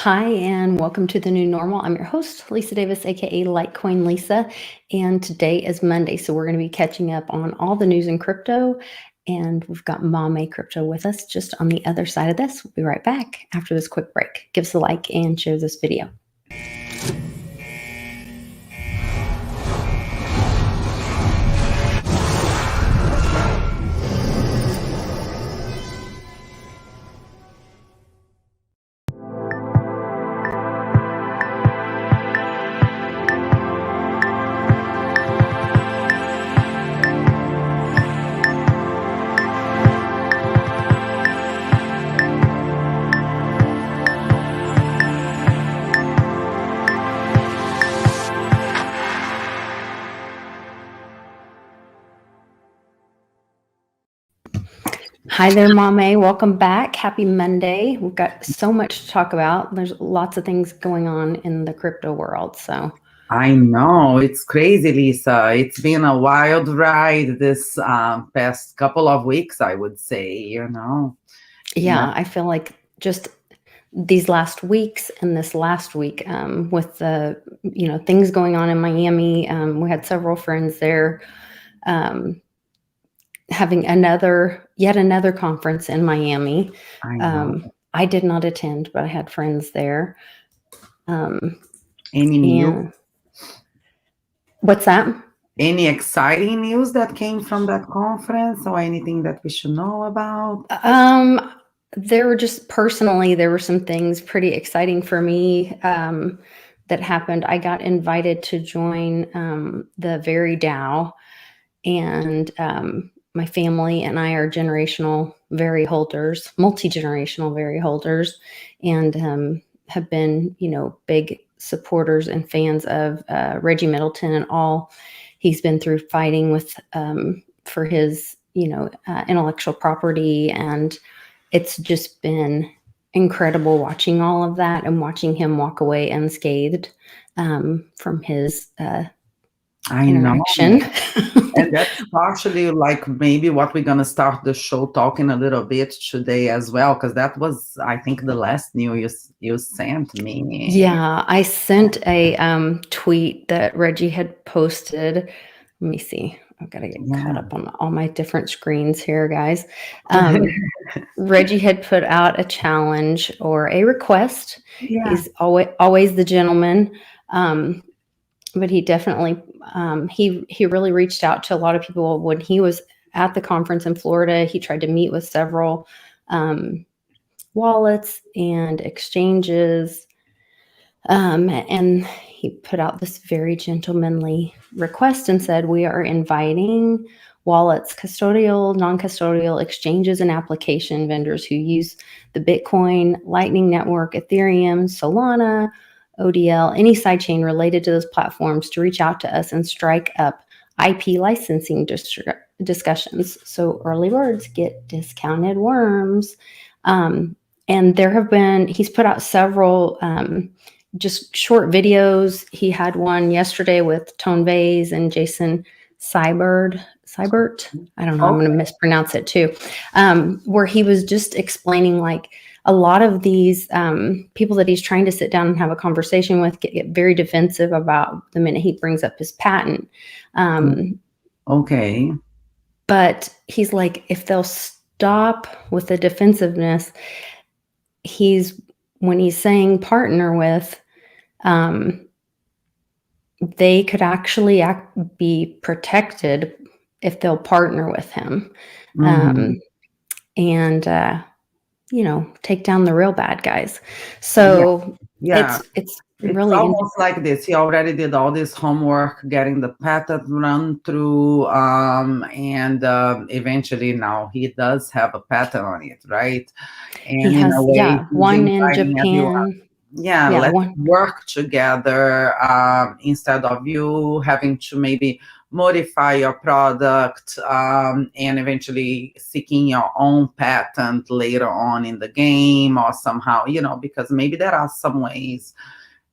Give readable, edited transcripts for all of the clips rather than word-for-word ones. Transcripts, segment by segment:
Hi, and welcome to the new normal. I'm your host, Lisa Davis, aka Litecoin Lisa, and today is Monday, so we're going to be catching up on all the news in crypto. And we've got Mame Crypto with us just on the other side of this. We'll be right back after this quick break. Give us a like and share this video. Hi there, Mame. Welcome back. Happy Monday. We've got so much to talk about. There's lots of things going on in the crypto world. So I know, it's crazy, Lisa. It's been a wild ride this past couple of weeks, I would say. yeah, I feel like just these last weeks and this last week with the things going on in Miami. We had several friends there having yet another conference in Miami. I know. I did not attend, but I had friends there. Any news? What's that? Any exciting news that came from that conference or anything that we should know about? There were some things pretty exciting for me that happened. I got invited to join the Very DAO, and my family and I are generational Very holders, multi-generational Very holders, and have been, big supporters and fans of Reggie Middleton and all he's been through fighting with for his, intellectual property. And it's just been incredible watching all of that and watching him walk away unscathed from his interaction. And that's partially like maybe what we're going to start the show talking a little bit today as well, because that was, I think, the last news you sent me. Yeah, I sent a tweet that Reggie had posted. Let me see. I've got to get caught up on all my different screens here, guys. Reggie had put out a challenge or a request. Yeah. He's always the gentleman. But he definitely, he really reached out to a lot of people when he was at the conference in Florida. He tried to meet with several wallets and exchanges. And he put out this very gentlemanly request and said, we are inviting wallets, custodial, non-custodial exchanges and application vendors who use the Bitcoin, Lightning Network, Ethereum, Solana, ODL, any sidechain related to those platforms to reach out to us and strike up IP licensing discussions. So early birds get discounted worms. And he's put out several just short videos. He had one yesterday with Tone Vase and Jason Seibert. I don't know. I'm going to mispronounce it too. Where he was just explaining like a lot of these people that he's trying to sit down and have a conversation with get very defensive about the minute he brings up his patent. Okay. But he's like, if they'll stop with the defensiveness, when he's saying partner with, they could actually be protected if they'll partner with him, and take down the real bad guys. So it's really almost like this. He already did all this homework, getting the patent run through, and eventually now he does have a patent on it, right? And he has, one in Japan. Let's work together instead of you having to maybe modify your product and eventually seeking your own patent later on in the game or somehow, because maybe there are some ways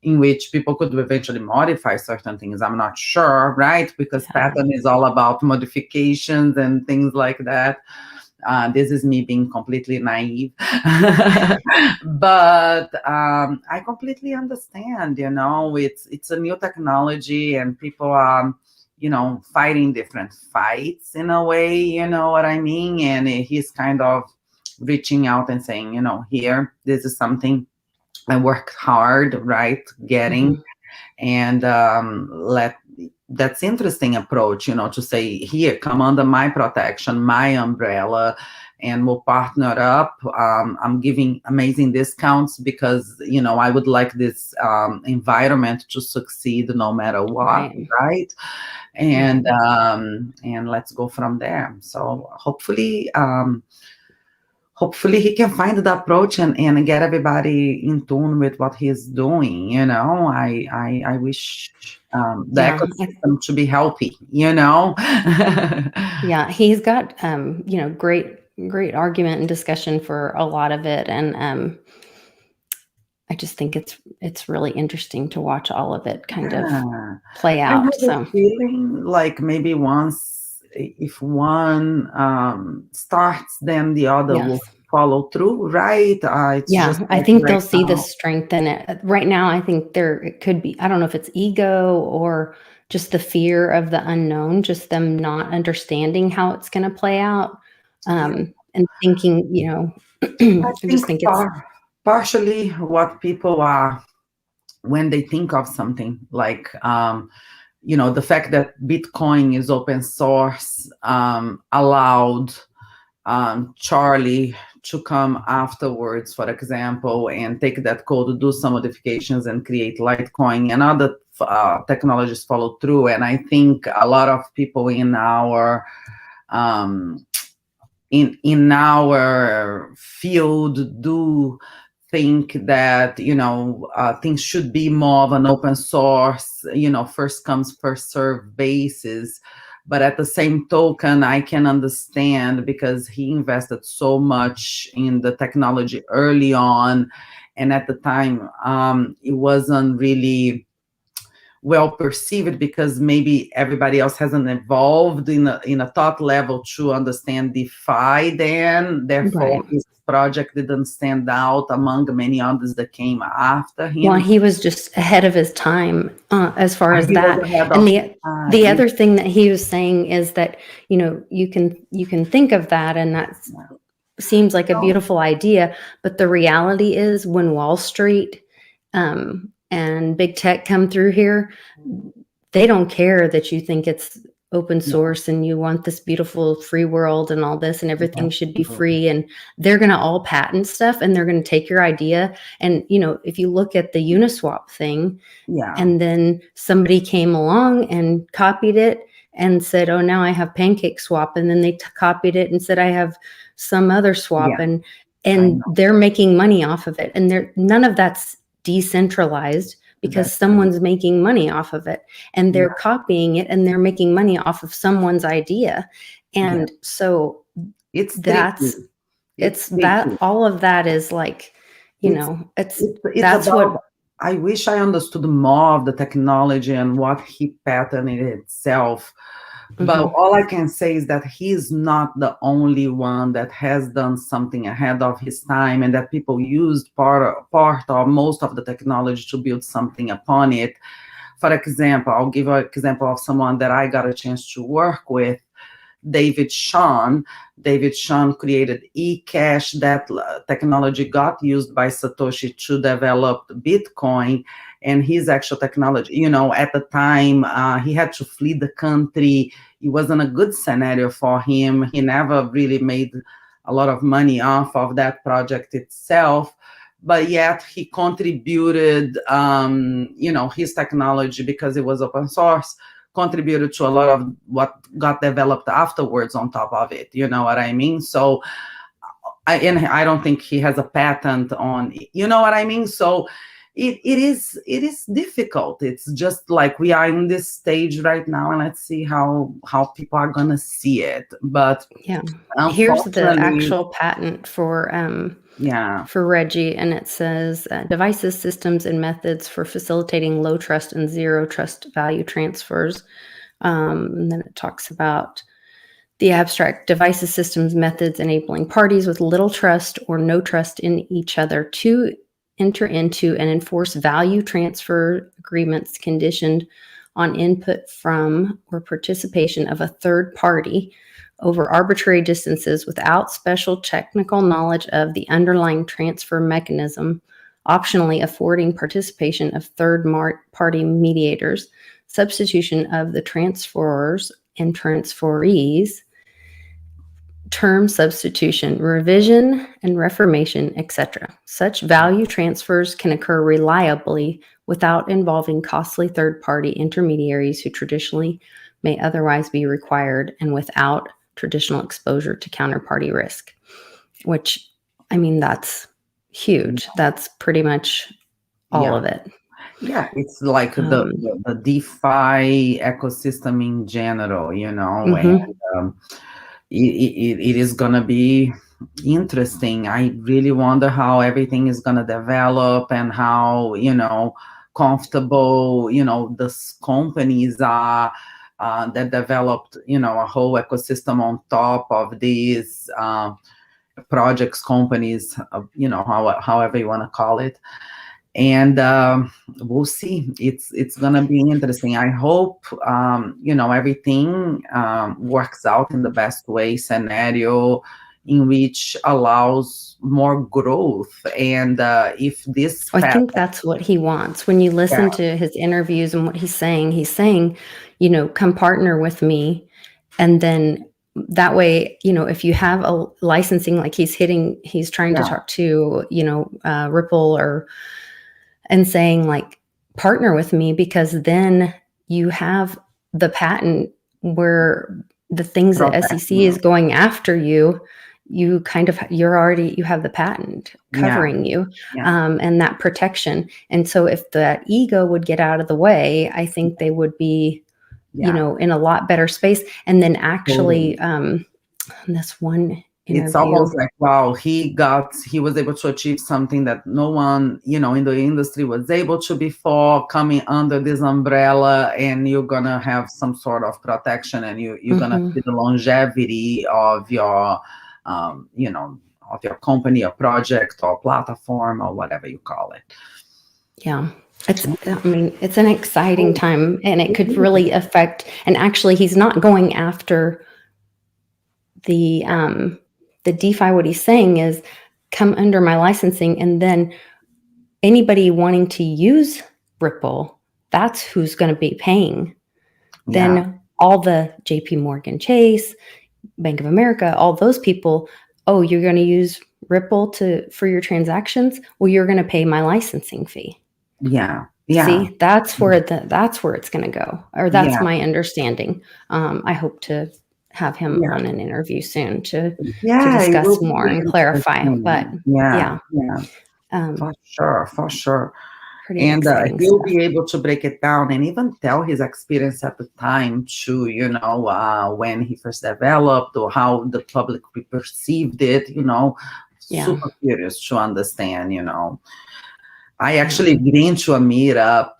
in which people could eventually modify certain things. I'm not sure, right? Because patent is all about modifications and things like that. This is me being completely naive. But I completely understand, it's a new technology and people are, fighting different fights in a way, you know what I mean? And he's kind of reaching out and saying, here, this is something I worked hard, right, getting. Mhm. And that's interesting approach, to say, here, come under my protection, my umbrella, and we'll partner up. I'm giving amazing discounts because, I would like this environment to succeed no matter what, right? And let's go from there. So hopefully he can find the approach and get everybody in tune with what he's doing. I wish the ecosystem to be healthy. Yeah, he's got great argument and discussion for a lot of it, and I just think it's really interesting to watch all of it kind of play out. I have a feeling like maybe once, if one starts, then the other will follow through, right? I think they'll see the strength in it. Right now, I think it could be, I don't know if it's ego or just the fear of the unknown, just them not understanding how it's going to play out, and thinking, I just think it's partially what people are when they think of something like, the fact that Bitcoin is open source allowed Charlie to come afterwards, for example, and take that code, to do some modifications and create Litecoin, and other technologies follow through. And I think a lot of people in our in our field do think that things should be more of an open source, first comes first serve basis. But at the same token, I can understand, because he invested so much in the technology early on, and at the time it wasn't really well perceived, because maybe everybody else hasn't evolved in a thought level to understand DeFi then. Therefore, his project didn't stand out among many others that came after him. Well, he was just ahead of his time as far as that. And the other thing that he was saying is that, you can think of that, and that seems like a beautiful idea, but the reality is, when Wall Street and big tech come through here, they don't care that you think it's open source and you want this beautiful free world and all this, and everything should be free, and they're going to all patent stuff, and they're going to take your idea. And if you look at the Uniswap thing, and then somebody came along and copied it and said, oh, now I have Pancake Swap, and then they copied it and said, I have some other swap, and they're making money off of it, and none of that's decentralized, because someone's making money off of it, and they're copying it, and they're making money off of someone's idea. And so all of that is like, I wish I understood more of the technology and what he patented itself. But all I can say is that he's not the only one that has done something ahead of his time, and that people used part or most of the technology to build something upon it. For example, I'll give an example of someone that I got a chance to work with, David Sean. David Sean created eCash. That technology got used by Satoshi to develop Bitcoin. And his actual technology, at the time, he had to flee the country. It wasn't a good scenario for him. He never really made a lot of money off of that project itself. But yet he contributed, his technology, because it was open source, contributed to a lot of what got developed afterwards on top of it. You know what I mean? So, I don't think he has a patent on, you know what I mean? So, it is difficult. It's just like we are in this stage right now, and let's see how people are gonna see it. But here's the actual patent for Reggie, and it says devices, systems, and methods for facilitating low trust and zero trust value transfers. And then it talks about The abstract devices, systems, methods enabling parties with little trust or no trust in each other to enter into and enforce value transfer agreements conditioned on input from or participation of a third party over arbitrary distances without special technical knowledge of the underlying transfer mechanism, optionally affording participation of third-party mediators, substitution of the transferors and transferees, term substitution, revision and reformation, etc. Such value transfers can occur reliably without involving costly third-party intermediaries who traditionally may otherwise be required and without traditional exposure to counterparty risk, which, I mean, that's huge. That's pretty much all of it. Yeah, it's like the DeFi ecosystem in general, and it is gonna be interesting. I really wonder how everything is gonna develop and how comfortable these companies are that developed a whole ecosystem on top of these projects, companies, however you want to call it. And we'll see. It's gonna be interesting. I hope everything works out in the best way scenario in which allows more growth. And if this, I think that's what he wants. When you listen to his interviews and what he's saying, come partner with me, and then that way, if you have a licensing, like he's trying to talk to Ripple and saying, like, partner with me, because then you have the patent where the things that SEC is going after you have the patent covering you, and that protection. And so if that ego would get out of the way, I think they would be, in a lot better space. And then actually, this one interview, it's almost like, wow, he was able to achieve something that no one, in the industry was able to before, coming under this umbrella, and you're gonna have some sort of protection, and you're gonna see the longevity of your, of your company or project or platform or whatever you call it. Yeah. It's an exciting time, and it could really affect, and actually he's not going after the DeFi. What he's saying is, come under my licensing, and then anybody wanting to use Ripple, that's who's going to be paying. Then all the JP Morgan Chase, Bank of America, all those people, oh, you're going to use Ripple for your transactions? Well, you're going to pay my licensing fee. Yeah. See, that's where it's going to go, or that's my understanding. I hope to have him on an interview soon to discuss more and clarify. But for sure. And he'll be able to break it down and even tell his experience at the time too, when he first developed, or how the public perceived it, super curious to understand, I actually been into a meetup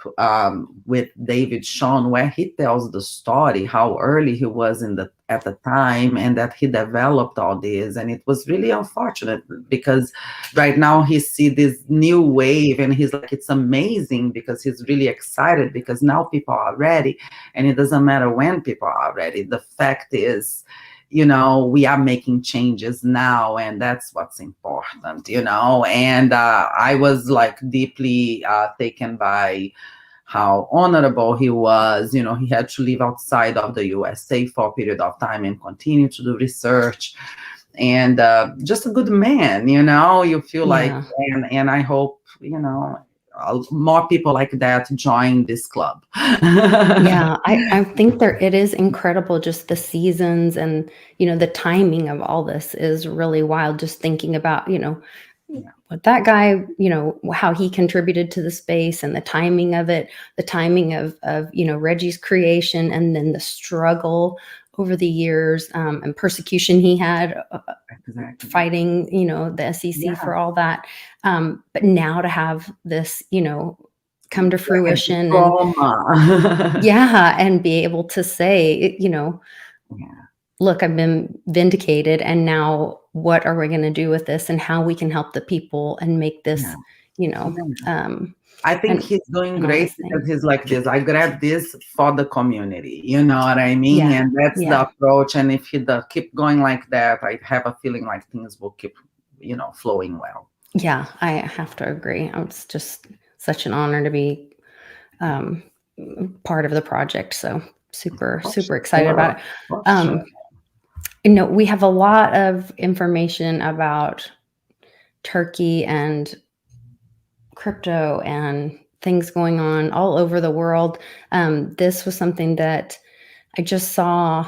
with David Sean, where he tells the story, how early he was at the time, and that he developed all this. And it was really unfortunate, because right now he see this new wave, and he's like, it's amazing, because he's really excited, because now people are ready, and it doesn't matter when people are ready. The fact is, we are making changes now, and that's what's important, and I was like deeply taken by how honorable he was. He had to live outside of the USA for a period of time and continue to do research, and just a good man, you feel like, and I hope, more people like that join this club. I think it is incredible. Just the seasons and, the timing of all this is really wild. Just thinking about, what that guy, how he contributed to the space, and the timing of it, the timing of Reggie's creation, and then the struggle over the years, and persecution he had fighting, the SEC for all that. But now to have this, come to fruition, and and be able to say, look, I've been vindicated, and now what are we going to do with this, and how we can help the people and make Yeah. this, you know, Yeah. I think and he's doing all great this thing. because he's like this. I grab this for the community. You know what I mean? Yeah, And that's the yeah, approach. And if he keep going like that, I have a feeling like things will keep, flowing well. yeah. I have to agree. It's just such an honor to be um, part of the project. So super, For super excited sure. about it. For sure. Um, we have a lot of information about Turkey and crypto and things going on all over the world. This was something that I just saw.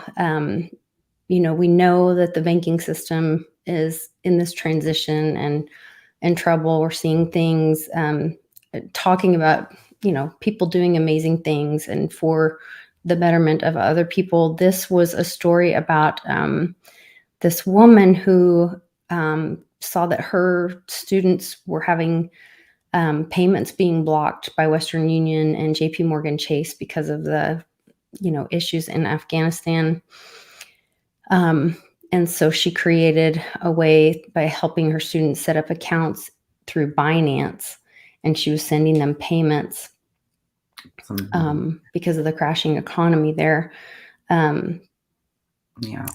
We know that the banking system is in this transition and in trouble. We're seeing things talking about, people doing amazing things and for the betterment of other people. This was a story about this woman who saw that her students were having payments being blocked by Western Union and JP Morgan Chase because of the, issues in Afghanistan. And so she created a way by helping her students set up accounts through Binance, and she was sending them payments because of the crashing economy there. Yeah.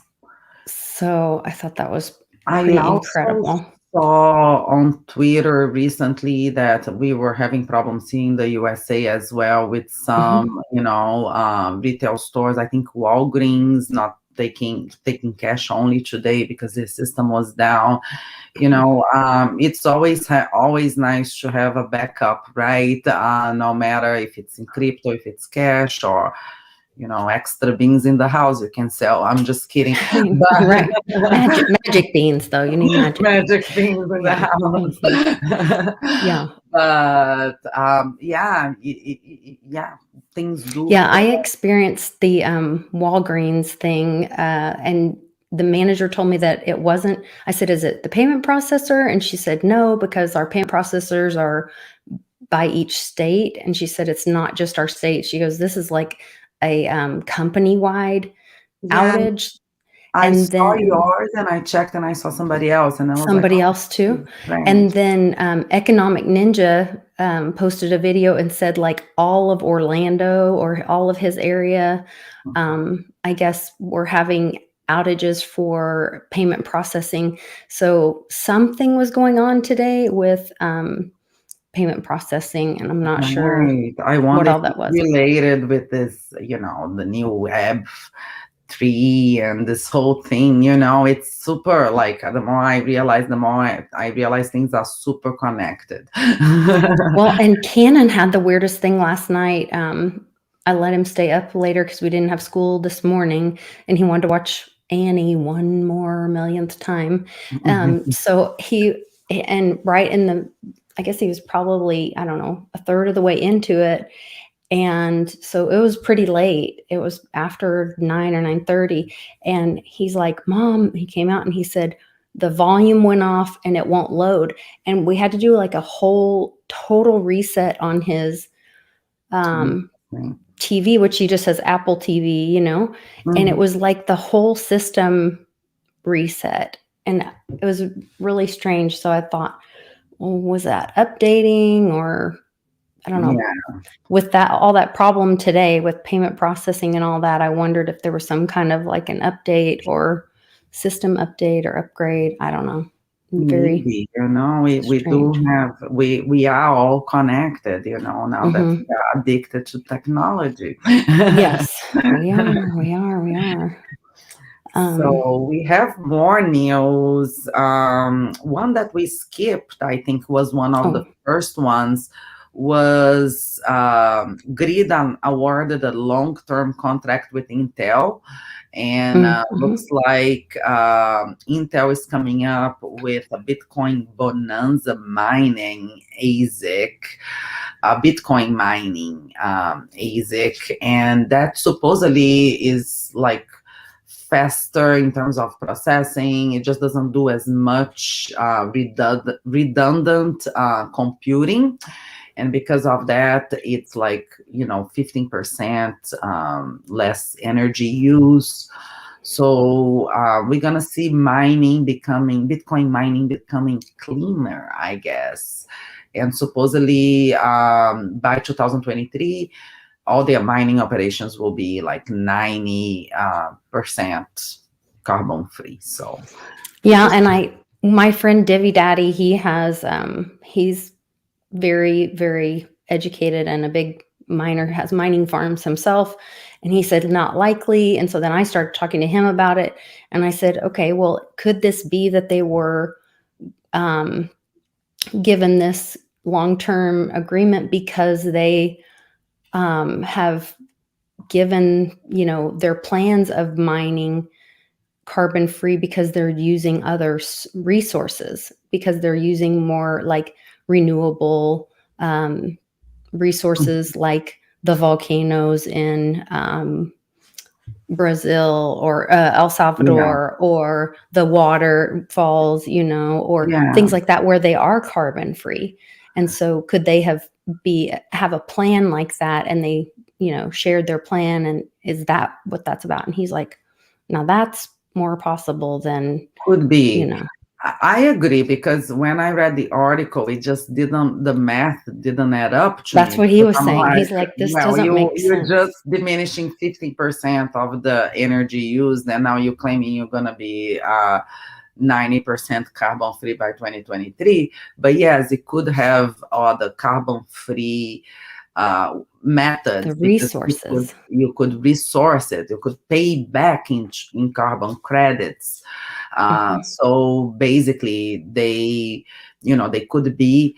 So I thought that was I pretty also incredible. saw on Twitter recently that we were having problems seeing the USA as well with some, retail stores. I think Walgreens not taking cash only today because the system was down. It's always nice to have a backup, right? No matter if it's in crypto, if it's cash, or extra beans in the house you can sell. I'm just kidding. But Right. Magic beans, though. You need magic beans in the house. Yeah. But things do. Yeah, I experienced the Walgreens thing, and the manager told me that it wasn't. I said, "Is it the payment processor?" And she said, "No, because our payment processors are by each state." And she said, "It's not just our state." She goes, "This is like a company-wide outage." I And saw then yours and I checked and I saw somebody else and I was like, somebody oh, else too. strange. And then Economic Ninja posted a video and said like all of Orlando or all of his area, I guess, were having outages for payment processing. So something was going on today with payment processing, and I'm not sure I what wonder all if that it's was. related with this, the new Web3 and this whole thing, it's super, like, the more I realize, I realize things are super connected. Well, and Cannon had the weirdest thing last night. I let him stay up later because we didn't have school this morning, and he wanted to watch Annie one more millionth time. So right in the, I guess he was probably, I don't know, a third of the way into it. And so it was pretty late. It was after 9 or 9:30. And he's like, "Mom," he came out and he said, "The volume went off and it won't load." And we had to do like a whole total reset on his TV, which he just has Apple TV, and it was like the whole system reset. And it was really strange. So I thought, well, was that updating, or I don't know. Yeah. With that, all that problem today with payment processing and all that, I wondered if there was some kind of like an update or system update or upgrade. I don't know. Maybe, we do have, we are all connected, now that we are addicted to technology. Yes, we are. So we have more news. One that we skipped, I think, was one of the first ones, was Grid awarded a long-term contract with Intel. And looks like Intel is coming up with a Bitcoin bonanza mining ASIC, Bitcoin mining ASIC, and that supposedly is like faster in terms of processing. It just doesn't do as much redundant computing. And because of that, it's like, 15% less energy use. So we're gonna see Bitcoin mining becoming cleaner, I guess. And supposedly by 2023, all their mining operations will be like 90% carbon free. So Yeah, and my friend Divvy Daddy, he's very, very educated and a big miner, has mining farms himself. And he said, not likely. And so then I started talking to him about it. And I said, okay, well, could this be that they were given this long-term agreement because they have given, their plans of mining carbon free because they're using other resources, because they're using more like renewable resources like the volcanoes in Brazil or El yeah, Salvador, or the waterfalls, or yeah, things like that where they are carbon free. And so could they have a plan like that, and they, shared their plan, and is that what that's about? And he's like, now that's more possible than, could you be. know, I agree, because when I read the article, the math didn't add up to that's me, what he because was I'm saying. like, He's like, this well, doesn't make you're sense. just diminishing 50% of the energy used, and now you're claiming you're gonna be 90% carbon free by 2023. But yes, it could have other carbon free The methods, because resources. you could resource it, you could pay back in carbon credits. Mhm. So basically, they could be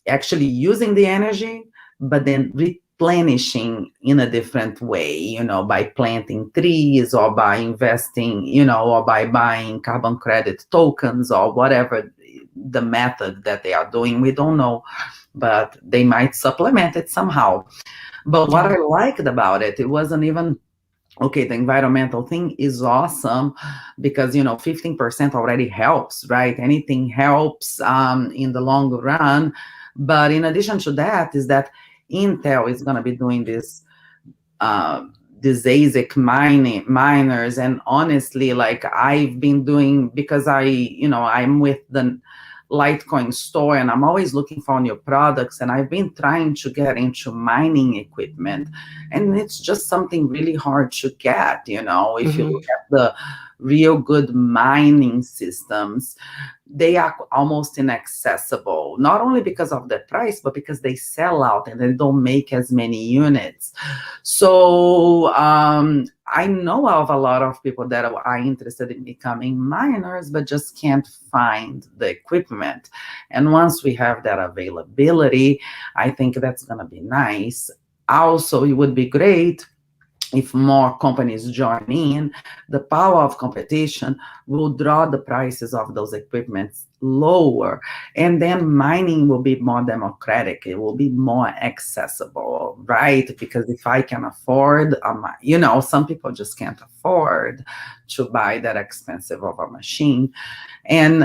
actually using the energy, but then replenishing in a different way, by planting trees, or by investing, or by buying carbon credit tokens, or whatever the method that they are doing. We don't know, but they might supplement it somehow. But what Yeah. I liked about it, it wasn't even okay. The environmental thing is awesome, because 15% already helps, right? Anything helps in the long run. But in addition to that, is that Intel is going to be doing uh, these ASIC miners. And honestly, like, I've been doing, because I'm with the Litecoin store, and I'm always looking for new products, and I've been trying to get into mining equipment, and it's just something really hard to get. If you Hmm. look at the real good mining systems, they are almost inaccessible, not only because of the price, but because they sell out and they don't make as many units. So I know of a lot of people that are interested in becoming miners, but just can't find the equipment. And once we have that availability, I think that's going to be nice. Also, it would be great if more companies join in. The power of competition will draw the prices of those equipments lower, and then mining will be more democratic. It will be more accessible, right? Because if I can afford some people just can't afford to buy that expensive of a machine. And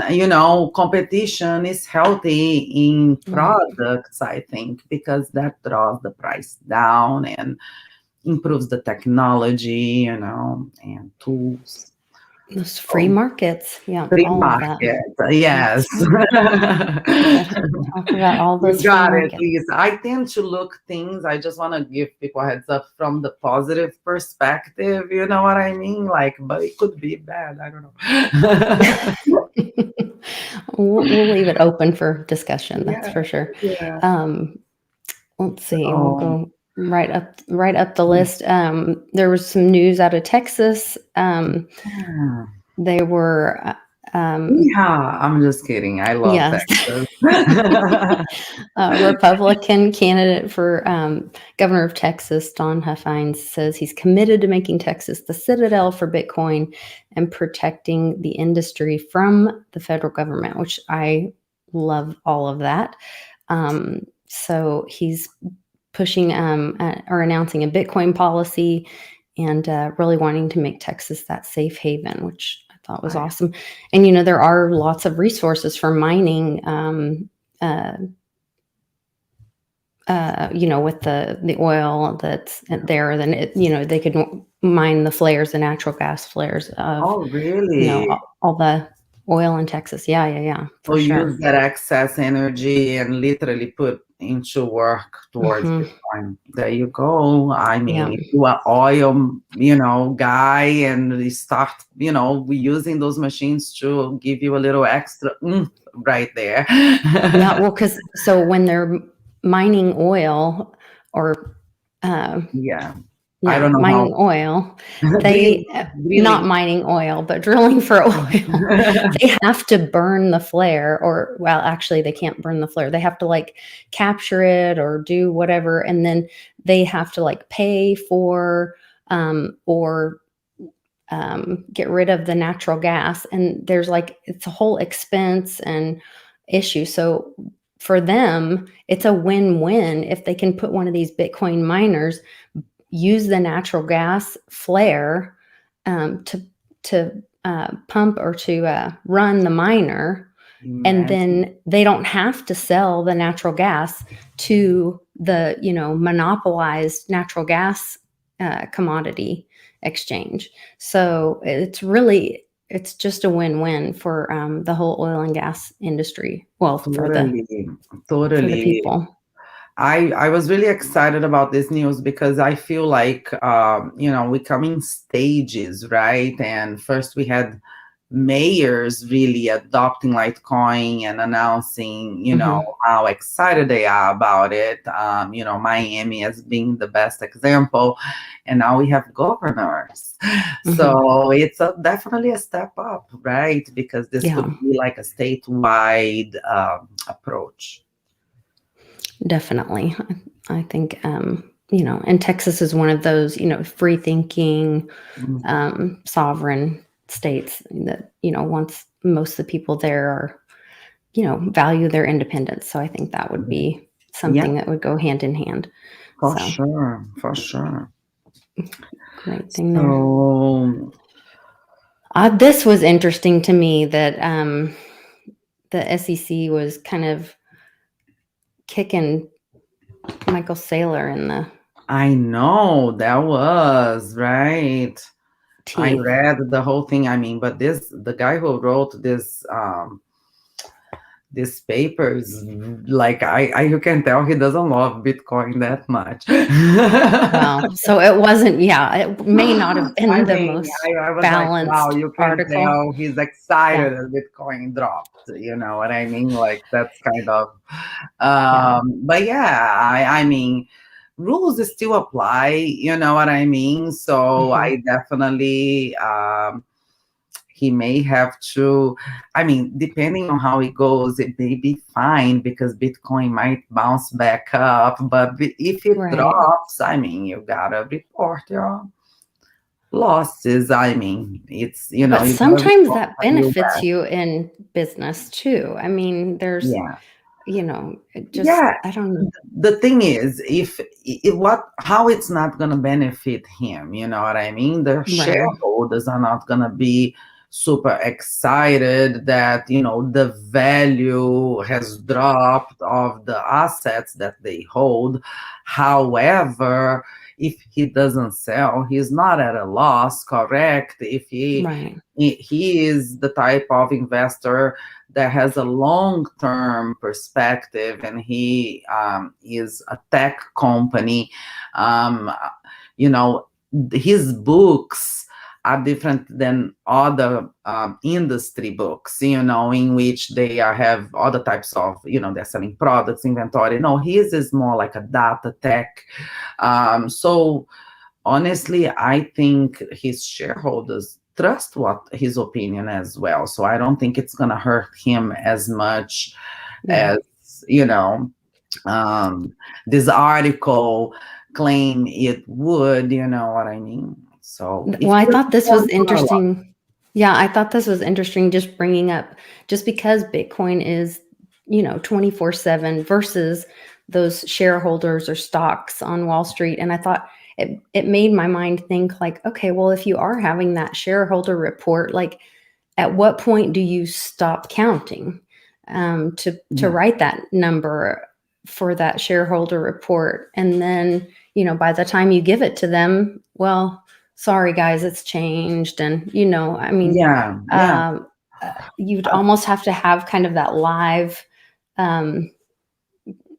competition is healthy in Right. products, I think, because that draws the price down and improves the technology, and tools. Those free So, markets. Yeah, free all of that. market, yes. That's right. Gotta talk about all You those free got it, markets. Lisa. I tend to look things, I just want to give people a heads up from the positive perspective, you know what I mean? Like, but it could be bad, I don't know. We'll leave it open for discussion. That's Yeah, for sure. yeah. Um, let's see. We'll So, go right up the list. There was some news out of Texas. yeah. They were, Yeah, I'm just kidding. I love yes, Texas. Republican candidate for governor of Texas, Don Huffines, says he's committed to making Texas the citadel for Bitcoin and protecting the industry from the federal government, which I love all of that. So he's pushing or announcing a Bitcoin policy, and really wanting to make Texas that safe haven, which I thought was I awesome. And there are lots of resources for mining with the oil that's there, then they could mine the flares, the natural gas flares of, Oh, really? all the oil in Texas. Yeah, for So use sure. that excess energy and literally put into work towards Hmm. Bitcoin. There you go. I Yeah, mean, if you are oil, guy, and you start, using those machines to give you a little extra right there. yeah. Well, so when they're mining oil or Yeah. I yeah, don't know mining how. oil. Drilling, They not drilling. mining oil, but drilling for oil. They have to burn the flare, or well, actually, they can't burn the flare. They have to like capture it or do whatever, and then they have to like pay for or get rid of the natural gas. And there's like it's a whole expense and issue. So for them, it's a win-win if they can put one of these Bitcoin miners use the natural gas flare to pump or to run the miner, and Imagine. then they don't have to sell the natural gas to the monopolized natural gas commodity exchange. So it's just a win-win for the whole oil and gas industry. Well, Totally. for the Totally. people. I was really excited about this news because I feel like we come in stages, right? And first we had mayors really adopting Litecoin and announcing, Hmm. how excited they are about it. Miami as being the best example, and now we have governors. Hmm. So it's definitely a step up, right? Because this Yeah. could be like a statewide approach. Definitely. I think, and Texas is one of those, free thinking, Mhm. sovereign states that, once most of the people there are, value their independence. So I think that would be Yeah, something that would go hand in hand. for So sure, for sure. great thing there. So This was interesting to me that the SEC was kind of kicking Michael Saylor in the I know that was right. I teeth. read the whole thing. I mean, but the guy who wrote this paper is like you can tell he doesn't love Bitcoin that much. Wow. So it wasn't, yeah, it may not have I been the mean, most I was like, wow, balanced you can article. tell he's Yeah. excited that Bitcoin dropped. You know what I mean? Like that's kind of, Yeah. but yeah, I mean, rules still apply. You know what I mean? So Hmm. I definitely, he may have to, I mean, depending on how it goes, it may be fine because Bitcoin might bounce back up. But if it Right. drops, I mean, you gotta report your losses. I mean, it's, But you gotta sometimes report that what you benefits bet. you in business too. I mean, there's, Yeah. it just, Yeah. I don't know. The thing is, how it's not gonna benefit him, you know what I mean? The Right. shareholders are not gonna be super excited that, the value has dropped of the assets that they hold. However, if he doesn't sell, he's not at a loss, correct? If Right. he is the type of investor that has a long-term perspective, and he is a tech company. Um, you know, his books are different than other industry books, in which they have other types of, they're selling products, inventory. No, his is more like a data tech. So honestly, I think his shareholders trust what his opinion as well. So I don't think it's gonna hurt him as much Yeah. as um, this article claim it would. You know what I mean? So Well, if I you're thought this was informed, you're a lot. interesting. Yeah, I thought this was interesting just bringing up just because Bitcoin is, 24/7 versus those shareholders or stocks on Wall Street. And I thought it made my mind think like, okay, well, if you are having that shareholder report, like at what point do you stop counting to Yeah. write that number? for that shareholder report. And then, by the time you give it to them, well, sorry guys, it's changed. And, I mean, you'd almost have to have kind of that live,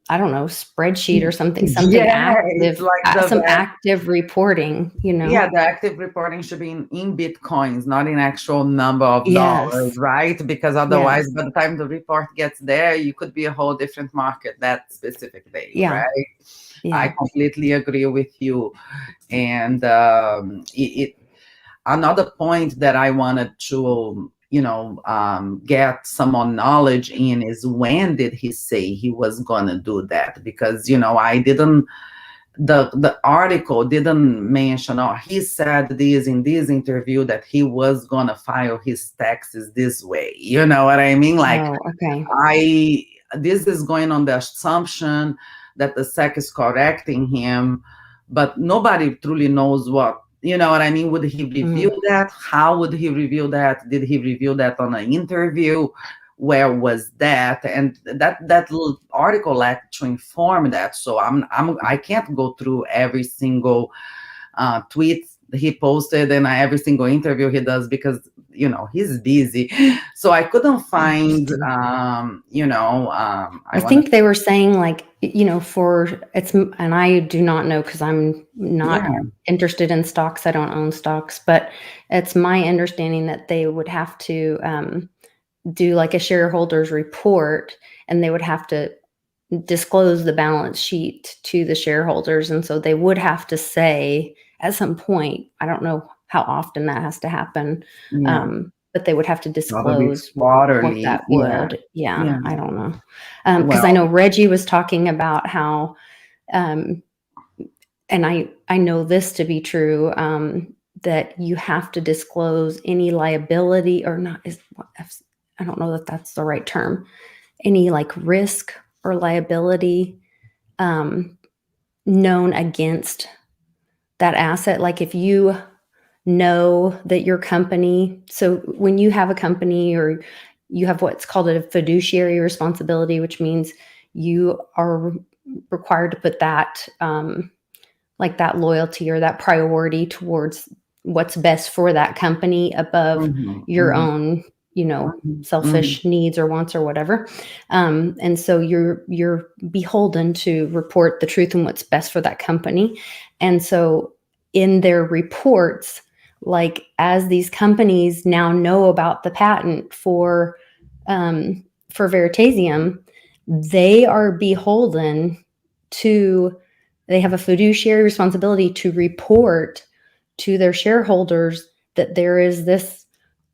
I don't know, spreadsheet or something active, like some active reporting, Yeah, the active reporting should be in Bitcoins, not in actual number of dollars, right? Because otherwise, by the time the report gets there, you could be a whole different market that specific day, right? Yeah. I completely agree with you. And another point that I wanted to get some more knowledge in is, when did he say he was going to do that? Because, I didn't, the article didn't mention, he said this in this interview that he was going to file his taxes this way. You know what I mean? Like, this is going on the assumption that the SEC is correcting him, but nobody truly knows what. You know what I mean? Would he reveal that? How would he reveal that? Did he reveal that on an interview? Where was that? And that little article had to inform that. So I can't go through every single tweet he posted and every single interview he does, because he's busy. So I couldn't find I think they were saying, like, and I do not know, because I'm not interested in stocks. I don't own stocks, but it's my understanding that they would have to do like a shareholders report, and they would have to disclose the balance sheet to the shareholders. And so they would have to say at some point, I don't know how often that has to happen, but they would have to disclose what that would. I don't know. Because I know Reggie was talking about how, and I know this to be true, that you have to disclose any liability, or not, I don't know that that's the right term, any like risk or liability known against that asset. Like, if you know that your company, so when you have a company, or you have what's called a fiduciary responsibility, which means you are required to put that like that loyalty or that priority towards what's best for that company above your own selfish needs or wants or whatever. And so you're beholden to report the truth and what's best for that company. And so in their reports, like, as these companies now know about the patent for Veritasium, they are beholden to, they have a fiduciary responsibility to report to their shareholders that there is this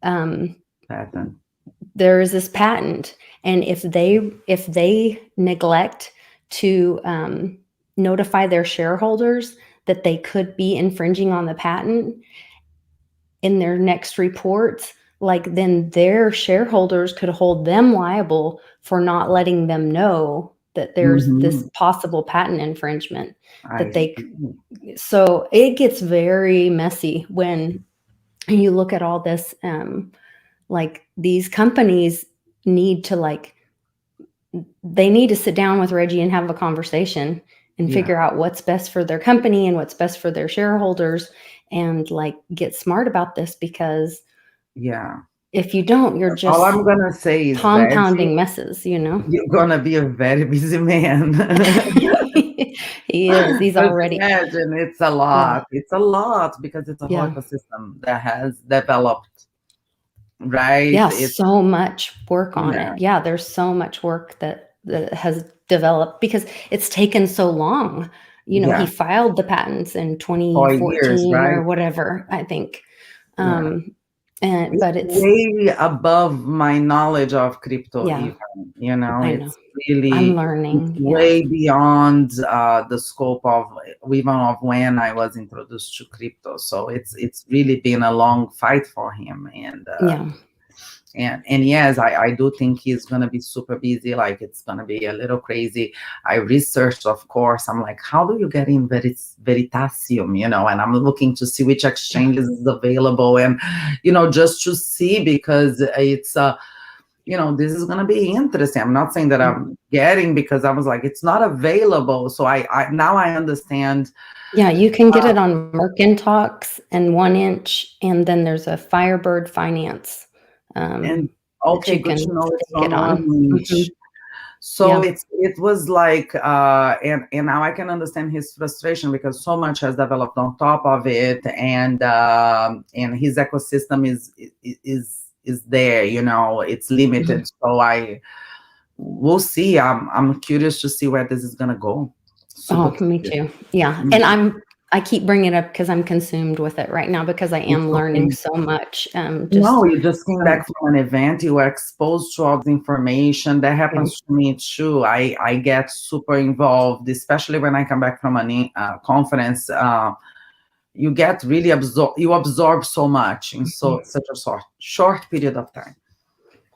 patent. There is this patent, and if they neglect to notify their shareholders that they could be infringing on the patent in their next reports, like, then their shareholders could hold them liable for not letting them know that there's this possible patent infringement so it gets very messy when you look at all this. Like, these companies need to they need to sit down with Reggie and have a conversation and figure out what's best for their company and what's best for their shareholders, and get smart about this, because if you don't, you're just, all I'm gonna say is compounding messes. You're gonna be a very busy man. He is. He's already. Imagine, it's a lot. It's a lot, because it's a whole ecosystem that has developed, right? Yeah, so much work on it. Yeah, there's so much work that has developed, because it's taken so long. He filed the patents in 2014 or whatever, I think. But it's way above my knowledge of crypto. Even, it's really, I'm learning. It's way beyond the scope of even of when I was introduced to crypto. So it's really been a long fight for him, and yes, I do think he's gonna be super busy. Like, it's gonna be a little crazy. I researched, of course. I'm like, how do you get in Veritasium? And I'm looking to see which exchanges is available, and just to see, because it's this is going to be interesting. I'm not saying that I'm getting, because I was like, it's not available. So now I understand. Yeah, you can get it on Mercantix and 1inch, and then there's a Firebird Finance And that okay, you good can to know it's stake it on on. 1 inch. So Yeah. it was like, and now I can understand his frustration, because so much has developed on top of it, and his ecosystem is there, it's limited. So we'll see. I'm curious to see where this is gonna go. Super Oh, me curious. too. Yeah. And I keep bringing it up because I'm consumed with it right now, because I It's am learning okay. so much. No, you just came From back from an event, you were exposed to all the information. That yeah. happens to me too. I get super involved, especially when I come back from a conference. You get really you absorb so much in such a short period of time.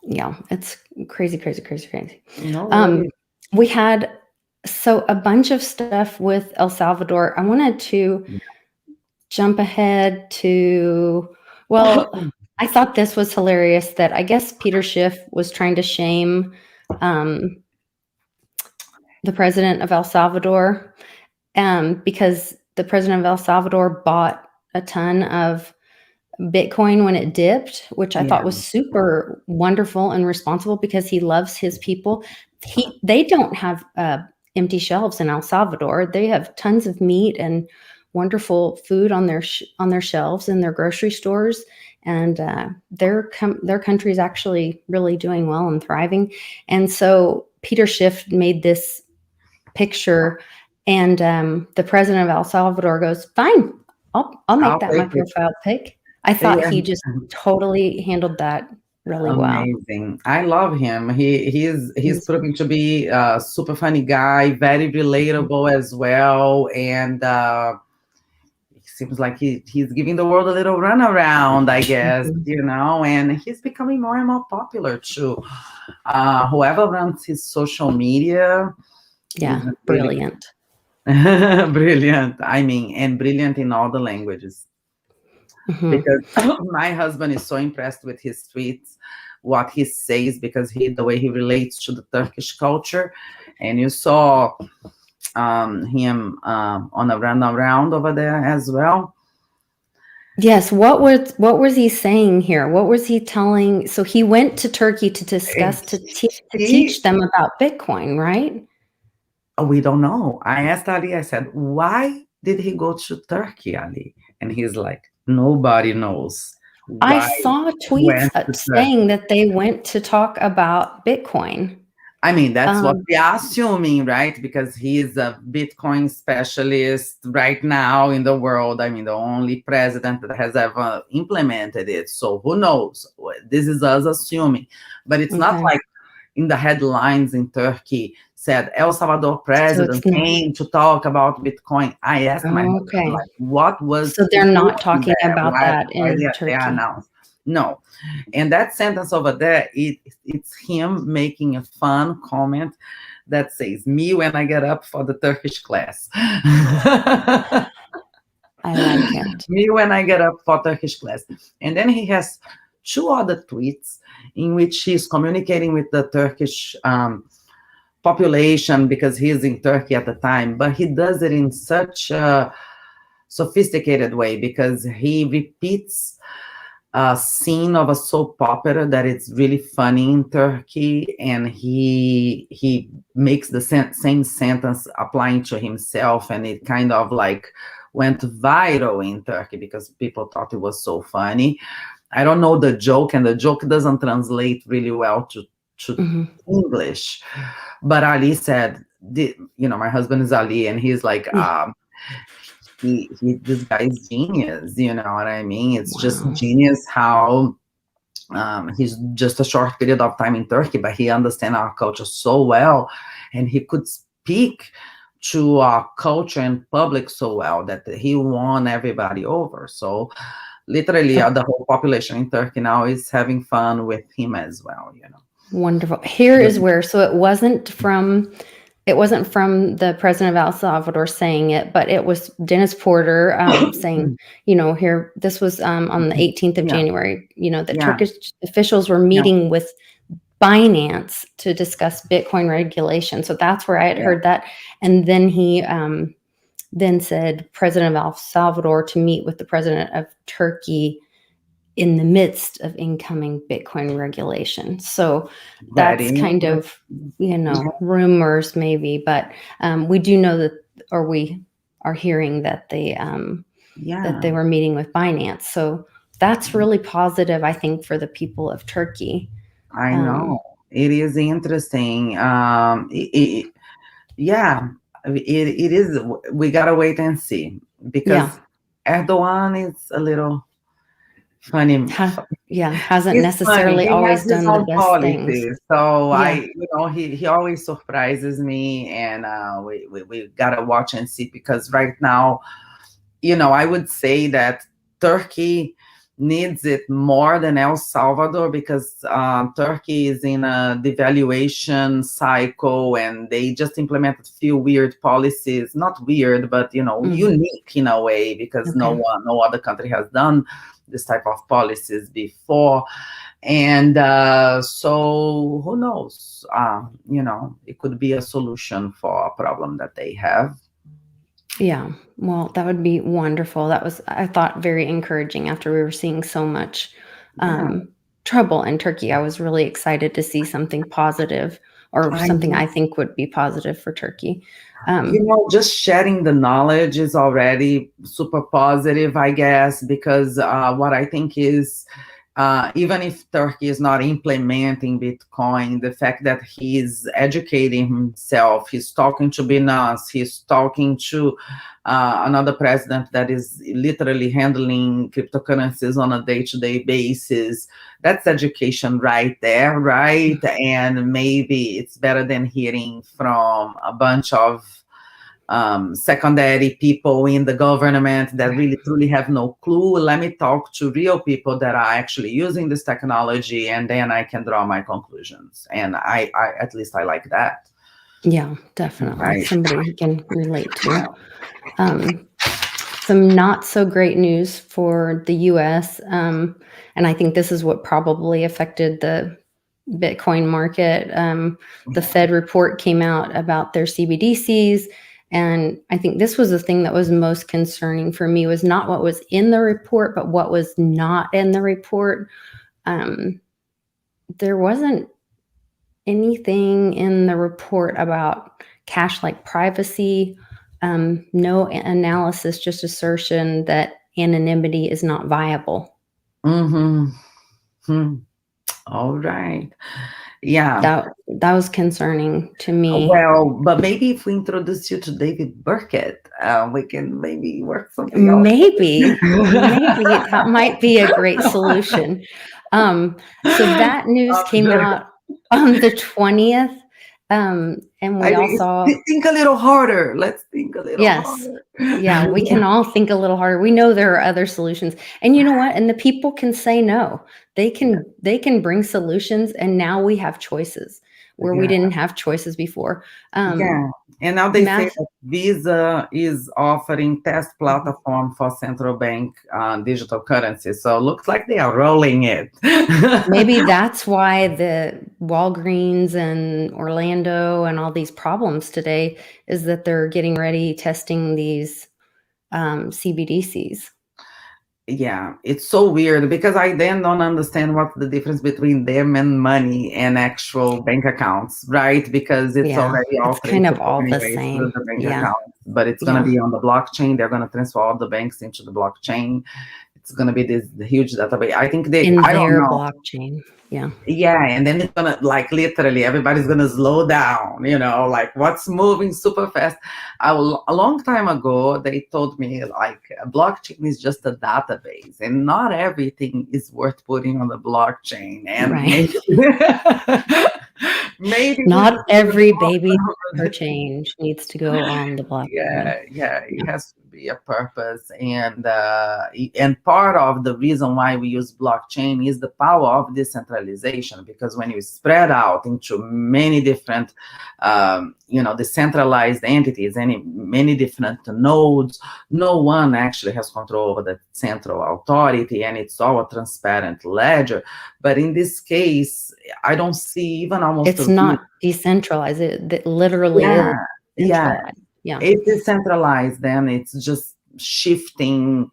Yeah, it's crazy, crazy, crazy, crazy. No worries. We had a bunch of stuff with El Salvador. I wanted to jump ahead to, well, I thought this was hilarious that I guess Peter Schiff was trying to shame the president of El Salvador, because the president of El Salvador bought a ton of Bitcoin when it dipped, which I Yeah. thought was super wonderful and responsible, because he loves his people. They don't have empty shelves in El Salvador. They have tons of meat and wonderful food on their shelves in their grocery stores, and their country is actually really doing well and thriving. And so Peter Schiff made this picture, and the president of El Salvador goes, "Fine, I'll make that my profile pic." I thought Yeah. he just totally handled that really well. Amazing. I love him. He's proving to be a super funny guy, very relatable as well. And it seems like he's giving the world a little runaround, I guess, and he's becoming more and more popular too. Whoever runs his social media, Yeah, is brilliant. brilliant. I mean, and brilliant in all the languages. Because my husband is so impressed with his tweets, what he says, because the way he relates to the Turkish culture. And you saw him on a run around over there as well. Yes. What was he saying here? What was he telling? So he went to Turkey to discuss, to teach them about Bitcoin, right? We don't know. I asked Ali, I said, why did he go to Turkey, Ali? And he's like, nobody knows. I saw tweets saying that they went to talk about Bitcoin. I mean, that's what we are assuming, right? Because he is a Bitcoin specialist right now in the world. I mean, the only president that has ever implemented it. So who knows? This is us assuming. But it's not like in the headlines in Turkey said El Salvador president came to talk about Bitcoin. I asked my husband, like, what was... So they're not talking about that in Turkey. They announced. No. And that sentence over there, it's him making a fun comment that says, me when I get up for the Turkish class. I like it. Me when I get up for Turkish class. And then he has 2 other tweets in which he's communicating with the Turkish population, because he's in Turkey at the time, but he does it in such a sophisticated way, because he repeats a scene of a soap opera that it's really funny in Turkey, and he makes the same sentence applying to himself, and it kind of like went viral in Turkey because people thought it was so funny. I don't know the joke, and the joke doesn't translate really well to English. But Ali said, my husband is Ali, and he's like, this guy is genius, you know what I mean? It's just genius how he's just a short period of time in Turkey, but he understands our culture so well, and he could speak to our culture and public so well that he won everybody over. So literally the whole population in Turkey now is having fun with him as well, Wonderful. Here is where, so it wasn't from the president of El Salvador saying it, but it was Dennis Porter saying, here, this was on the 18th of January, the Turkish officials were meeting with Binance to discuss Bitcoin regulation. So that's where I had heard that. And then he then said President of El Salvador to meet with the president of Turkey in the midst of incoming Bitcoin regulation. So that's kind of, rumors maybe, but we do know that, or we are hearing that they were meeting with Binance. So that's really positive, I think, for the people of Turkey. I know. It is interesting. It is. We gotta wait and see, because Erdogan is a little funny. Hasn't necessarily always done the best things. So he always surprises me, and we gotta watch and see, because right now, I would say that Turkey needs it more than El Salvador, because Turkey is in a devaluation cycle, and they just implemented a few weird policies. Not weird, but unique in a way, because no other country has done this type of policies before. And so who knows? It could be a solution for a problem that they have. Yeah, well, that would be wonderful. That was, I thought, very encouraging after we were seeing so much trouble in Turkey. I was really excited to see something positive, or something I think would be positive for Turkey. Just sharing the knowledge is already super positive, I guess, because what I think is, even if Turkey is not implementing Bitcoin, the fact that he's educating himself, he's talking to Binance, he's talking to another president that is literally handling cryptocurrencies on a day-to-day basis, that's education right there, right? And maybe it's better than hearing from a bunch of secondary people in the government that really truly have no clue. Let me talk to real people that are actually using this technology, and then I can draw my conclusions. And I at least I like that. Yeah, definitely. Right. Somebody he can relate to. Some not so great news for the US. And I think this is what probably affected the Bitcoin market. The Fed report came out about their CBDCs. And I think this was the thing that was most concerning for me, was not what was in the report, but what was not in the report. There wasn't anything in the report about cash-like privacy, no analysis, just assertion that anonymity is not viable. All right. Yeah. That was concerning to me. Well, but maybe if we introduce you to David Burkett, we can maybe work something out. Maybe that might be a great solution. So that news came out on the 20th. And we all saw. Think a little harder. Let's think a little harder. Yeah, we can all think a little harder. We know there are other solutions. And you know what? And the people can say no. They can bring solutions, and now we have choices where we didn't have choices before. And now they say that Visa is offering test platform for central bank digital currency. So it looks like they are rolling it. Maybe that's why the Walgreens and Orlando and all these problems today is that they're getting ready testing these CBDCs. Yeah, it's so weird, because I then don't understand what's the difference between them and money and actual bank accounts, right? Because it's already all kind of all the same. The bank accounts, but it's going to be on the blockchain. They're going to transfer all the banks into the blockchain. It's going to be this huge database. I think I don't know. Blockchain. Yeah, and then it's gonna, like, literally everybody's gonna slow down, like what's moving super fast. A long time ago, they told me, like, a blockchain is just a database, and not everything is worth putting on the blockchain. And maybe not every baby for change needs to go on the blockchain. Yeah, it has to be a purpose. And part of the reason why we use blockchain is the power of decentralization, because when you spread out into many different decentralized entities and many different nodes, no one actually has control over the central authority, and it's all a transparent ledger. But in this case, I don't see even almost. It's not decentralized. It literally is centralized. Yeah. It's decentralized, then it's just shifting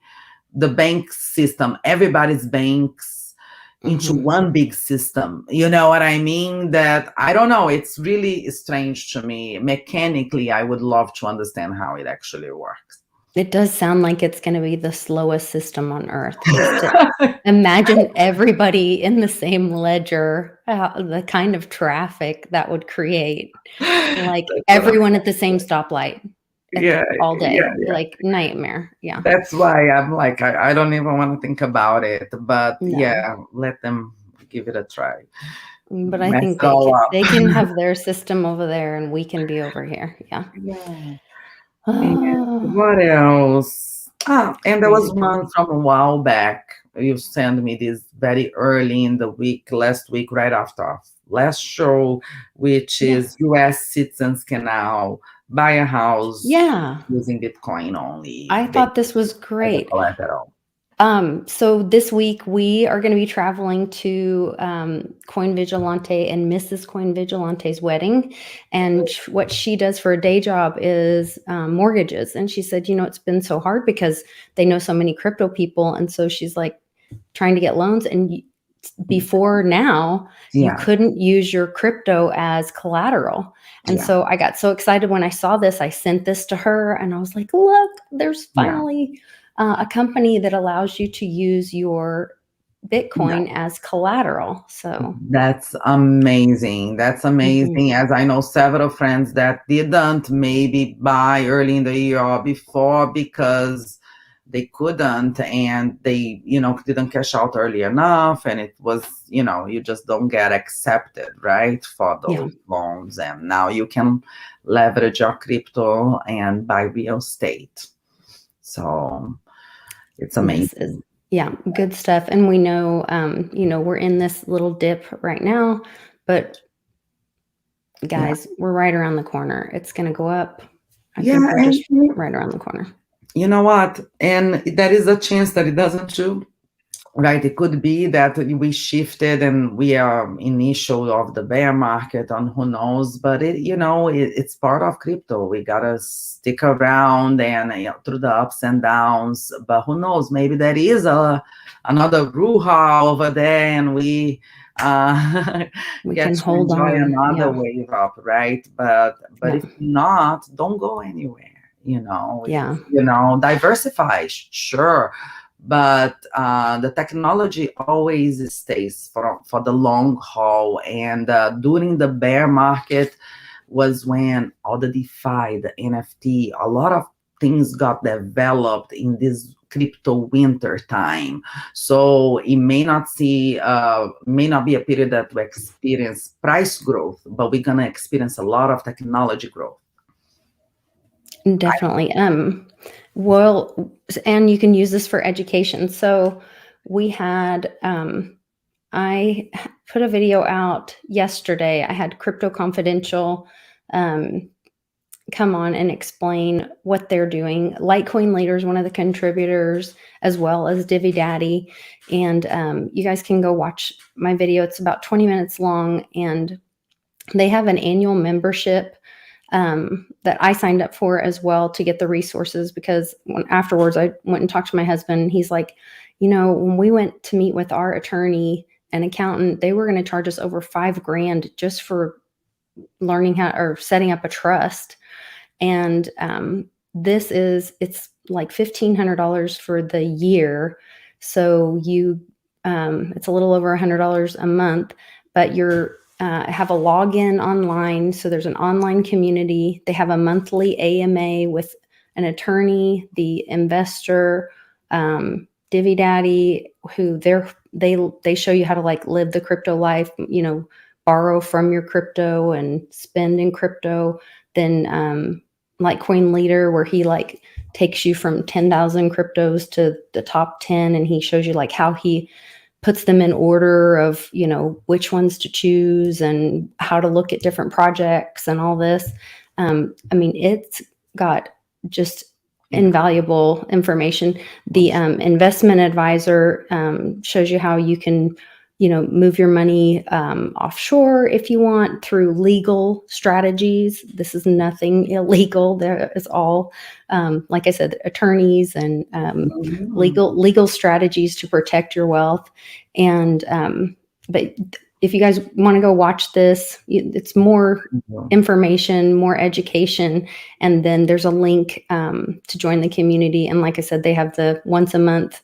the bank system, everybody's banks, into one big system. You know what I mean? That, I don't know, it's really strange to me. Mechanically, I would love to understand how it actually works. It does sound like it's going to be the slowest system on earth. Just to imagine everybody in the same ledger, the kind of traffic that would create. Like everyone at the same stoplight all day. Like nightmare. Yeah. That's why I'm like, I don't even want to think about it. But let them give it a try. But I think they can have their system over there and we can be over here. Yeah. And what else? And there was one from a while back. You sent me this very early in the week, last week, right after last show, which is US citizens can now buy a house using Bitcoin only. I thought this was great. So this week we are going to be traveling to Coin Vigilante and Mrs. Coin Vigilante's wedding. And what she does for a day job is mortgages. And she said, it's been so hard because they know so many crypto people. And so she's like trying to get loans. And before now, you couldn't use your crypto as collateral. And so I got so excited when I saw this. I sent this to her and I was like, look, there's finally a company that allows you to use your Bitcoin as collateral. So that's amazing. That's amazing. As I know several friends that didn't maybe buy early in the year or before because they couldn't, and they, didn't cash out early enough. And it was, you just don't get accepted, right, for those loans. And now you can leverage your crypto and buy real estate. So it's amazing. Good stuff. And we know, we're in this little dip right now, but guys, we're right around the corner. It's going to go up. I think we're just right around the corner. You know what? And there is a chance that it doesn't too, right? It could be that we shifted and we are initial of the bear market, on who knows, but it's part of crypto. We gotta stick around and through the ups and downs, but who knows, maybe there is another Ruha over there and we can hold on another wave up, right? But if not, don't go anywhere. Diversify, sure, but the technology always stays for the long haul. And during the bear market was when all the DeFi, the NFT, a lot of things got developed in this crypto winter time. So it may not be a period that we experience price growth, but we're gonna experience a lot of technology growth. Definitely. Well, and you can use this for education. So we had, I put a video out yesterday. I had Crypto Confidential come on and explain what they're doing. Litecoin Lisa is one of the contributors, as well as Divvy Daddy. And you guys can go watch my video. It's about 20 minutes long, and they have an annual membership that I signed up for as well to get the resources, because afterwards I went and talked to my husband. He's like, when we went to meet with our attorney and accountant, they were going to charge us over $5,000 just for learning how or setting up a trust. And it's like $1,500 for the year. So it's a little over $100 a month, but you're have a login online. So there's an online community. They have a monthly AMA with an attorney, the investor, Divvy Daddy, who they show you how to live the crypto life, borrow from your crypto and spend in crypto. Then Litecoin Lisa, where he takes you from 10,000 cryptos to the top 10, and he shows you like how he puts them in order of, you know, which ones to choose and how to look at different projects and all this. I mean, it's got just invaluable information. The investment advisor shows you how you can, you know, move your money offshore if you want through legal strategies. This is nothing illegal. There is all, like I said, attorneys and legal strategies to protect your wealth. And but if you guys want to go watch this, it's more information, more education, and then there's a link to join the community. And like I said, they have the once a month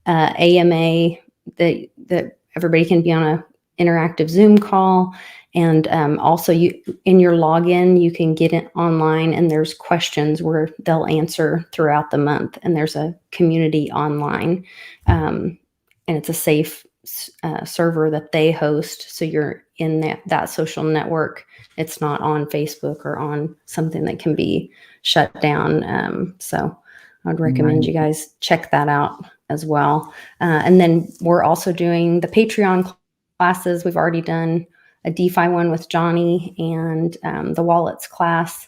AMA that everybody can be on a interactive Zoom call. And also you in your login, you can get it online, and there's questions where they'll answer throughout the month. And there's a community online, and it's a safe server that they host. So you're in that social network. It's not on Facebook or on something that can be shut down. So I would recommend you guys check that out as well. And then we're also doing the Patreon classes. We've already done a DeFi one with Johnny and the wallets class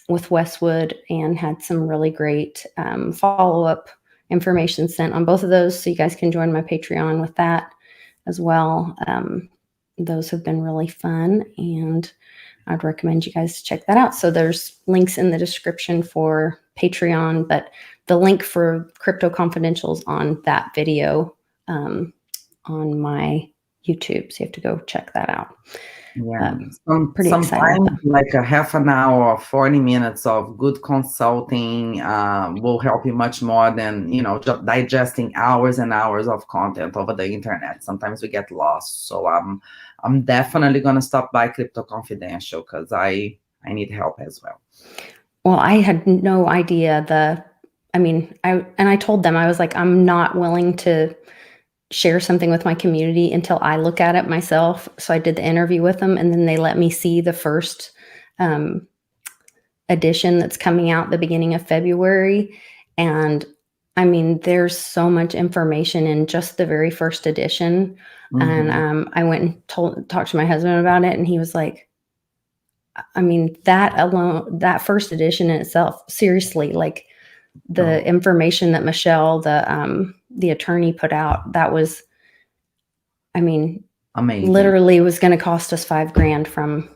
with Westwood, and had some really great follow-up information sent on both of those. So you guys can join my Patreon with that as well. Those have been really fun, and I'd recommend you guys check that out. So there's links in the description for Patreon, but the link for Crypto Confidentials on that video on my YouTube. So you have to go check that out. Yeah, pretty excited sometimes about that. like a half an hour or 40 minutes of good consulting will help you much more than, you know, just digesting hours and hours of content over the internet. Sometimes we get lost. So I'm definitely going to stop by Crypto Confidential because I need help as well. Well, I had no idea I told them, I was like, I'm not willing to share something with my community until I look at it myself. So I did the interview with them, and then they let me see the first edition that's coming out the beginning of February. And I mean, there's so much information in just the very first edition. And I went and talked to my husband about it, and he was like, I mean, that alone, that first edition in itself, seriously, like the information that Michelle, the attorney, put out, that was, I mean, amazing. Literally was going to cost us $5,000 from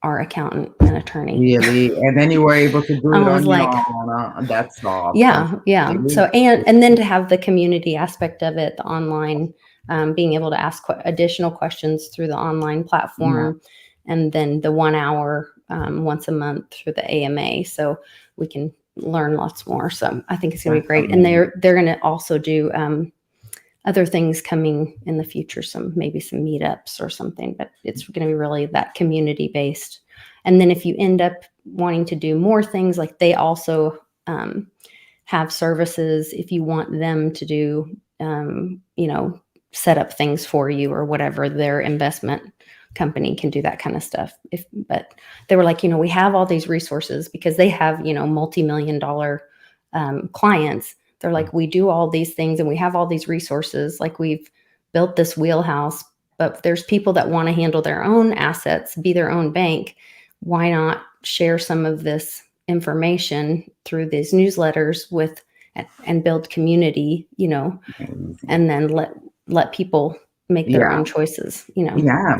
our accountant and attorney. Really? And then you were able to do it on your own. That's awesome. Yeah. So, and then to have the community aspect of it, the online, being able to ask additional questions through the online platform, and then the 1 hour once a month through the AMA. So we can learn lots more. So I think it's going to be great. And they're going to also do other things coming in the future, maybe some meetups or something, but it's going to be really that community based. And then if you end up wanting to do more things, like they also have services if you want them to do, you know, set up things for you or whatever. Their investment company can do that kind of stuff. But they were like, you know, we have all these resources because they have, you know, multi-million-dollar clients. They're like, we do all these things and we have all these resources. Like, we've built this wheelhouse, but there's people that want to handle their own assets, be their own bank. Why not share some of this information through these newsletters and build community, you know, and then let people make their own choices, you know.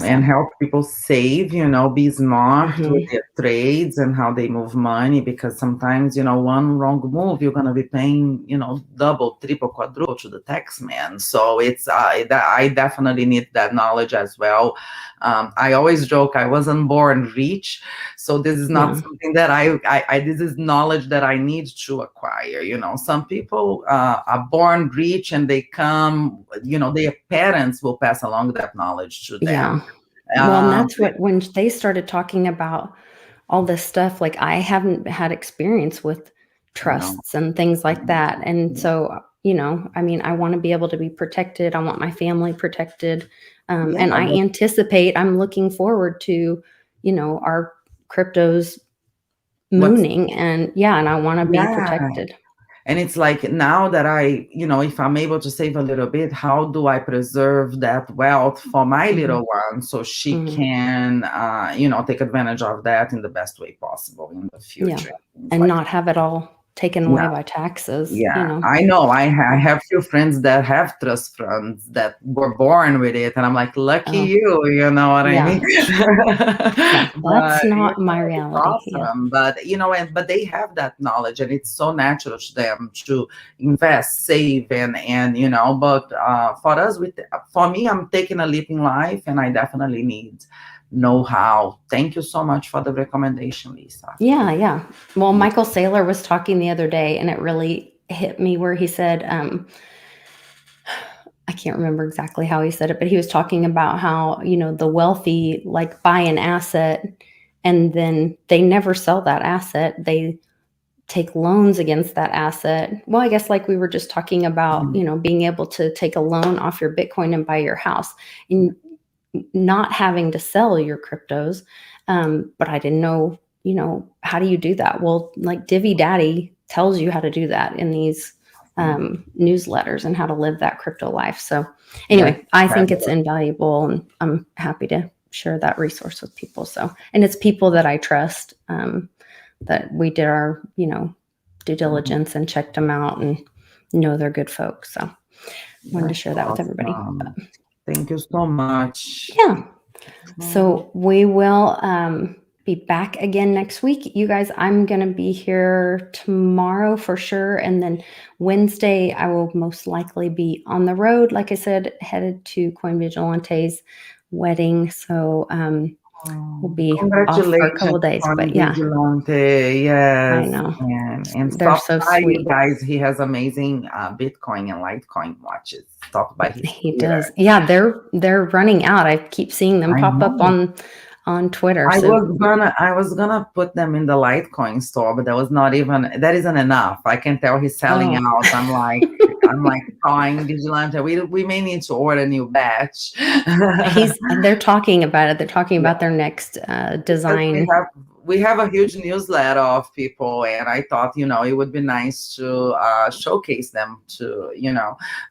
And help people save, you know, be smart with their trades and how they move money, because sometimes, you know, one wrong move, you're going to be paying, you know, double, triple, quadruple to the tax man. So it's I definitely need that knowledge as well. I always joke I wasn't born rich, so this is not something that I this is knowledge that I need to acquire. You know, some people are born rich and they come, you know, their parents will pass along that knowledge to them. Well, and that's when they started talking about all this stuff, like I haven't had experience with trusts and things like that. And so, you know, I mean, I want to be able to be protected. I want my family protected. And I anticipate, I'm looking forward to, you know, our cryptos mooning, and I want to be protected. And it's like, now that I, if I'm able to save a little bit, how do I preserve that wealth for my little one so she can, take advantage of that in the best way possible in the future? And not have it all taken away by taxes. I know. I have few friends that have trust funds that were born with it, and I'm like, lucky you. You know what I mean? That's not my reality. Awesome. But but they have that knowledge, and it's so natural to them to invest, save, and But for us, for me, I'm taking a leap in life, and I definitely need know-how. Thank you so much for the recommendation, Lisa. Yeah. Well, Michael Saylor was talking the other day, and it really hit me where he said, I can't remember exactly how he said it, but he was talking about how, the wealthy like buy an asset and then they never sell that asset. They take loans against that asset. Well, I guess like we were just talking about, being able to take a loan off your Bitcoin and buy your house and not having to sell your cryptos. But I didn't know, how do you do that? Well, like Divvy Daddy tells you how to do that in these newsletters and how to live that crypto life. So anyway, I think it's invaluable, and I'm happy to share that resource with people. So, and it's people that I trust, that we did our, due diligence and checked them out and know they're good folks. So wanted to share that with everybody. Thank you so much. Yeah. So we will be back again next week. You guys, I'm going to be here tomorrow for sure. And then Wednesday, I will most likely be on the road. Like I said, headed to Coin Vigilante's wedding. So we'll be off for a couple of days. But Vigilante, yes. I know. And they're stop so by, sweet. guys. He has amazing Bitcoin and Litecoin watches. Stop by his He does. Yeah, they're running out. I keep seeing them pop up on Twitter. I was gonna put them in the Litecoin store, but that isn't enough. I can tell he's selling out. I'm like calling Vigilante. We may need to order a new batch. They're talking about it. They're talking about their next design. We have a huge newsletter of people, and I thought, it would be nice to showcase them to,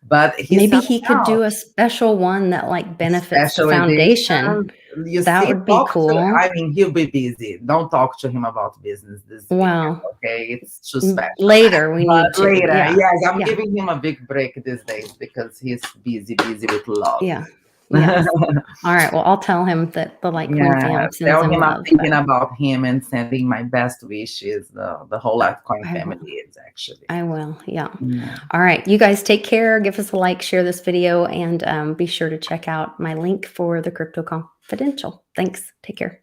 but maybe he could do a special one that like benefits the foundation. That would be cool. He'll be busy. Don't talk to him about business this weekend, okay? It's too special. Later, we need to. Later, yes, I'm giving him a big break these days because he's busy with love. Yeah. Yes. All right. Well, I'll tell him that the Litecoin family sends him love. I'm thinking about him and sending my best wishes. The whole Litecoin family is actually. I will. Yeah. All right. You guys take care. Give us a like, share this video, and be sure to check out my link for the Crypto Confidential. Thanks. Take care.